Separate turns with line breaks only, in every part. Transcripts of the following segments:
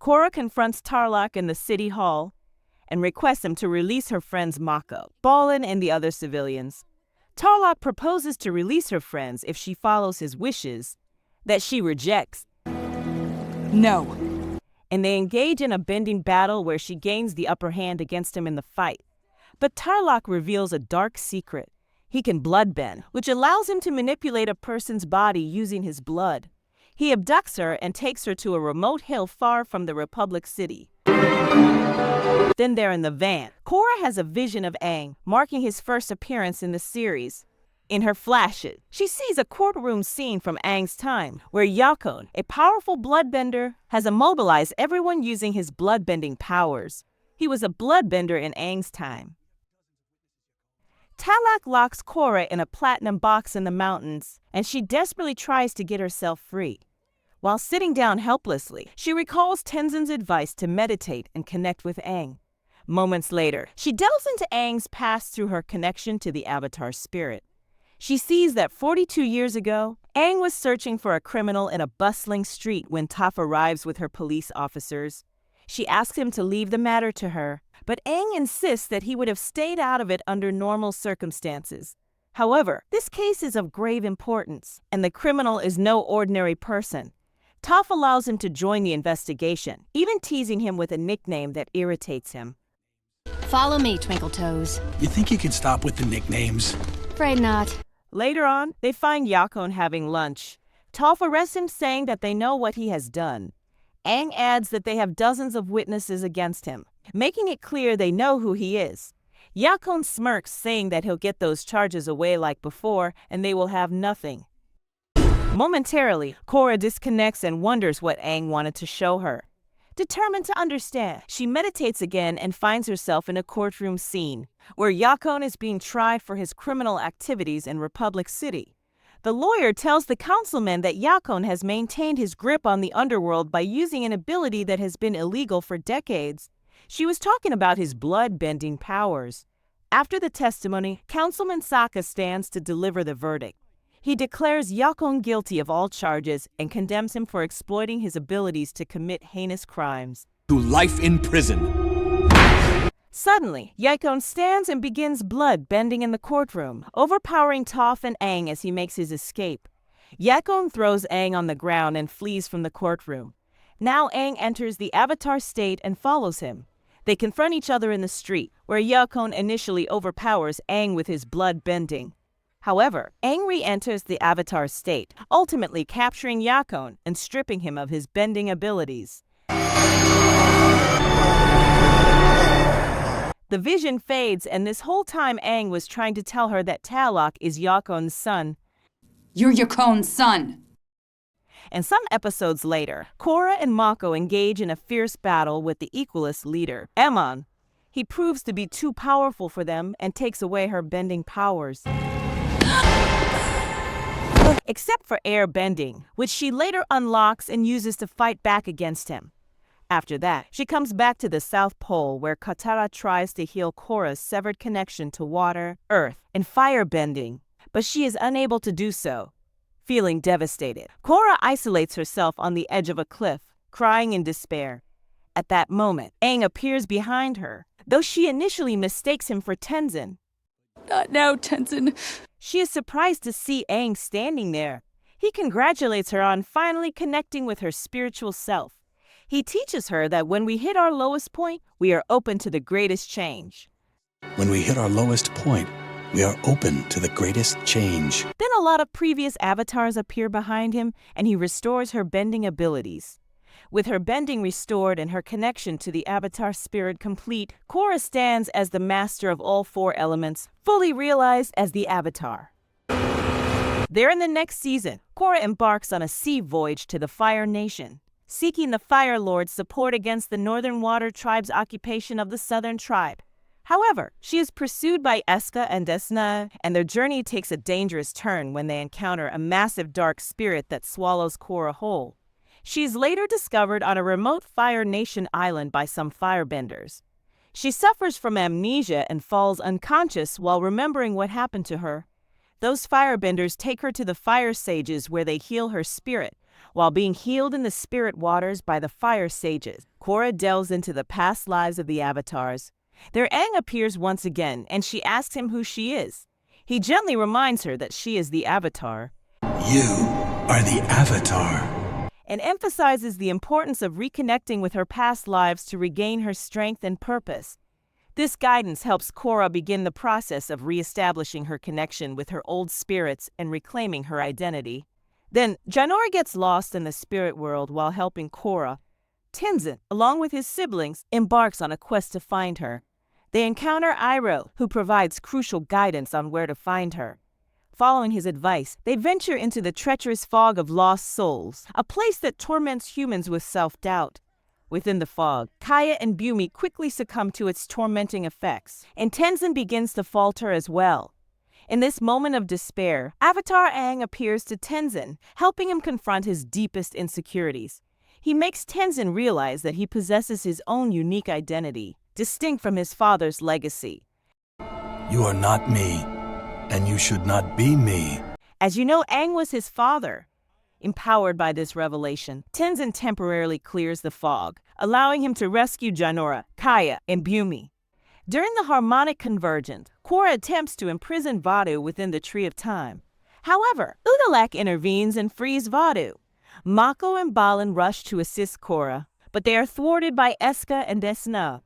Korra confronts Tarrlok in the city hall and requests him to release her friends Mako, Balin, and the other civilians. Tarrlok proposes to release her friends if she follows his wishes, that she rejects.
No.
And they engage in a bending battle where she gains the upper hand against him in the fight. But Tarrlok reveals a dark secret. He can bloodbend, which allows him to manipulate a person's body using his blood. He abducts her and takes her to a remote hill far from the Republic City. Then they're in the van. Korra has a vision of Aang, marking his first appearance in the series. In her flashes, she sees a courtroom scene from Aang's time, where Yakon, a powerful bloodbender, has immobilized everyone using his bloodbending powers. He was a bloodbender in Aang's time. Unalaq locks Korra in a platinum box in the mountains, and she desperately tries to get herself free. While sitting down helplessly, she recalls Tenzin's advice to meditate and connect with Aang. Moments later, she delves into Aang's past through her connection to the Avatar spirit. She sees that 42 years ago, Aang was searching for a criminal in a bustling street when Toph arrives with her police officers. She asks him to leave the matter to her, but Aang insists that he would have stayed out of it under normal circumstances. However, this case is of grave importance, and the criminal is no ordinary person. Toph allows him to join the investigation, even teasing him with a nickname that irritates him.
Follow me, Twinkle Toes.
You think you can stop with the nicknames?
Afraid not.
Later on, they find Yakon having lunch. Toph arrests him, saying that they know what he has done. Aang adds that they have dozens of witnesses against him, making it clear they know who he is. Yakon smirks, saying that he'll get those charges away like before, and they will have nothing. Momentarily, Korra disconnects and wonders what Aang wanted to show her. Determined to understand, she meditates again and finds herself in a courtroom scene, where Yakon is being tried for his criminal activities in Republic City. The lawyer tells the councilman that Yakon has maintained his grip on the underworld by using an ability that has been illegal for decades. She was talking about his blood-bending powers. After the testimony, Councilman Sokka stands to deliver the verdict. He declares Yakon guilty of all charges and condemns him for exploiting his abilities to commit heinous crimes.
To life in prison.
Suddenly, Yakon stands and begins blood bending in the courtroom, overpowering Toph and Aang as he makes his escape. Yakon throws Aang on the ground and flees from the courtroom. Now Aang enters the Avatar state and follows him. They confront each other in the street, where Yakon initially overpowers Aang with his blood bending. However, Aang re-enters the Avatar state, ultimately capturing Yakon and stripping him of his bending abilities. The vision fades, and this whole time Aang was trying to tell her that Tarrlok is Yakon's son.
You're Yakon's son.
And some episodes later, Korra and Mako engage in a fierce battle with the Equalist leader, Aang. He proves to be too powerful for them and takes away her bending powers. Except for airbending, which she later unlocks and uses to fight back against him. After that, she comes back to the South Pole, where Katara tries to heal Korra's severed connection to water, earth, and firebending, but she is unable to do so. Feeling devastated, Korra isolates herself on the edge of a cliff, crying in despair. At that moment, Aang appears behind her, though she initially mistakes him for Tenzin.
Not now, Tenzin.
She is surprised to see Aang standing there. He congratulates her on finally connecting with her spiritual self. He teaches her that when we hit our lowest point, we are open to the greatest change.
When we hit our lowest point, we are open to the greatest change.
Then a lot of previous avatars appear behind him, and he restores her bending abilities. With her bending restored and her connection to the Avatar spirit complete, Korra stands as the master of all four elements, fully realized as the Avatar. There in the next season, Korra embarks on a sea voyage to the Fire Nation, seeking the Fire Lord's support against the Northern Water Tribe's occupation of the Southern Tribe. However, she is pursued by Eska and Desna, and their journey takes a dangerous turn when they encounter a massive dark spirit that swallows Korra whole. She is later discovered on a remote Fire Nation island by some firebenders. She suffers from amnesia and falls unconscious while remembering what happened to her. Those firebenders take her to the Fire Sages, where they heal her spirit, While being healed in the spirit waters by the fire sages, Korra delves into the past lives of the avatars. Their Aang appears once again, and she asks him who she is. He gently reminds her that she is the Avatar.
You are the Avatar.
And emphasizes the importance of reconnecting with her past lives to regain her strength and purpose. This guidance helps Korra begin the process of reestablishing her connection with her old spirits and reclaiming her identity. Then, Jinora gets lost in the spirit world while helping Korra. Tenzin, along with his siblings, embarks on a quest to find her. They encounter Iroh, who provides crucial guidance on where to find her. Following his advice, they venture into the treacherous fog of lost souls, a place that torments humans with self-doubt. Within the fog, Kya and Bumi quickly succumb to its tormenting effects, and Tenzin begins to falter as well. In this moment of despair, Avatar Aang appears to Tenzin, helping him confront his deepest insecurities. He makes Tenzin realize that he possesses his own unique identity, distinct from his father's legacy.
You are not me, and you should not be me.
As you know, Aang was his father. Empowered by this revelation, Tenzin temporarily clears the fog, allowing him to rescue Jinora, Kya, and Bumi. During the harmonic convergence, Korra attempts to imprison Vaatu within the Tree of Time. However, Unalaq intervenes and frees Vaatu. Mako and Balin rush to assist Korra, but they are thwarted by Eska and Desna.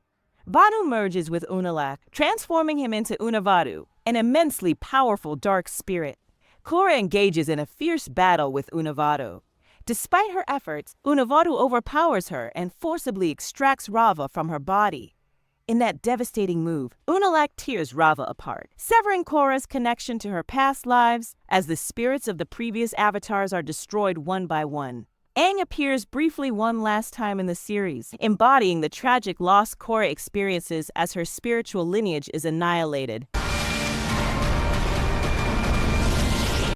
Vaatu merges with Unalaq, transforming him into Unavaatu, an immensely powerful dark spirit. Korra engages in a fierce battle with Unavaatu. Despite her efforts, Unavaatu overpowers her and forcibly extracts Raava from her body. In that devastating move, Unalaq tears Raava apart, severing Korra's connection to her past lives as the spirits of the previous avatars are destroyed one by one. Aang appears briefly one last time in the series, embodying the tragic loss Korra experiences as her spiritual lineage is annihilated.